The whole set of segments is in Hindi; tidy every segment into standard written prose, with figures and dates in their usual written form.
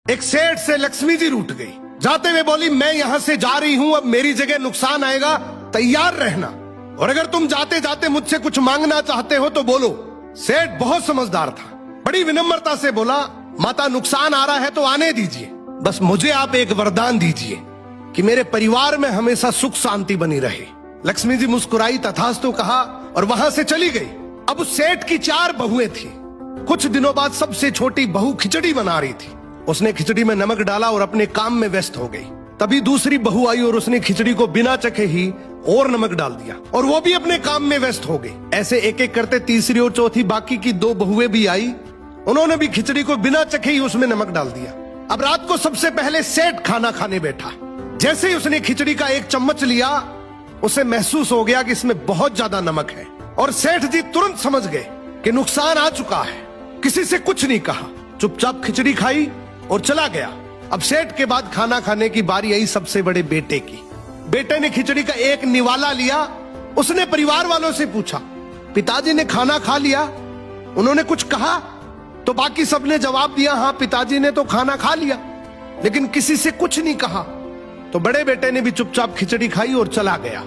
एक सेठ से लक्ष्मी जी रूठ गई। जाते हुए बोली, मैं यहां से जा रही हूं, अब मेरी जगह नुकसान आएगा, तैयार रहना, और अगर तुम जाते जाते मुझसे कुछ मांगना चाहते हो तो बोलो। सेठ बहुत समझदार था, बड़ी विनम्रता से बोला, माता नुकसान आ रहा है तो आने दीजिए, बस मुझे आप एक वरदान दीजिए कि मेरे परिवार में हमेशा सुख शांति बनी रहे। लक्ष्मी जी मुस्कुराई, तथास्तु कहा और वहां से चली गई। अब उस सेठ की 4 बहुएं थी। कुछ दिनों बाद सबसे छोटी बहू खिचड़ी बना रही थी। उसने खिचड़ी में नमक डाला और अपने काम में व्यस्त हो गई। तभी दूसरी बहू आई और उसने खिचड़ी को बिना चखे ही और नमक डाल दिया और वो भी अपने काम में व्यस्त हो गई। ऐसे एक एक करते तीसरी और चौथी बाकी की 2 बहुएं भी आई, उन्होंने भी खिचड़ी को बिना चखे ही उसमें नमक डाल दिया। अब रात को सबसे पहले सेठ खाना खाने बैठा। जैसे ही उसने खिचड़ी का 1 चम्मच लिया, उसे महसूस हो गया कि इसमें बहुत ज्यादा नमक है, और सेठ जी तुरंत समझ गए कि नुकसान आ चुका है। किसी से कुछ नहीं कहा, चुपचाप खिचड़ी खाई और चला गया। अब सेठ के बाद खाना खाने की बारी आई सबसे बड़े बेटे की। बेटे ने खिचड़ी का 1 निवाला लिया। उसने परिवार वालों से पूछा, पिताजी ने खाना खा लिया? उन्होंने कुछ कहा? तो बाकी सबने जवाब दिया, हाँ पिताजी ने तो खाना खा लिया, लेकिन किसी से कुछ नहीं कहा। तो बड़े बेटे ने भी चुपचाप खिचड़ी खाई और चला गया।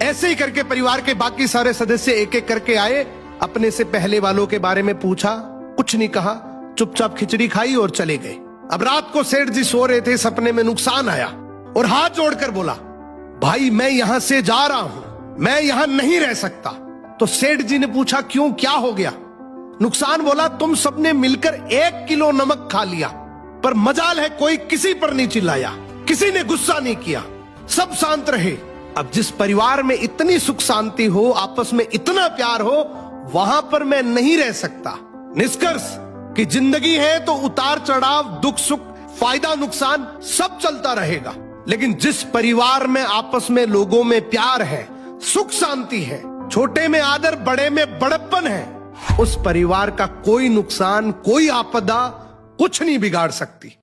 ऐसे ही करके परिवार के बाकी सारे सदस्य एक एक करके आए, अपने से पहले वालों के बारे में पूछा, कुछ नहीं कहा, चुपचाप खिचड़ी खाई और चले गए। अब रात को सेठ जी सो रहे थे, सपने में नुकसान आया और हाथ जोड़कर बोला, भाई मैं यहां से जा रहा हूं, मैं यहां नहीं रह सकता। तो सेठ जी ने पूछा, क्यों, क्या हो गया? नुकसान बोला, तुम सबने मिलकर 1 किलो नमक खा लिया, पर मजाल है कोई किसी पर नहीं चिल्लाया, किसी ने गुस्सा नहीं किया, सब शांत रहे। अब जिस परिवार में इतनी सुख शांति हो, आपस में इतना प्यार हो, वहां पर मैं नहीं रह सकता। निष्कर्ष कि जिंदगी है तो उतार चढ़ाव, दुख सुख, फायदा नुकसान सब चलता रहेगा, लेकिन जिस परिवार में आपस में लोगों में प्यार है, सुख शांति है, छोटे में आदर, बड़े में बड़प्पन है, उस परिवार का कोई नुकसान, कोई आपदा कुछ नहीं बिगाड़ सकती।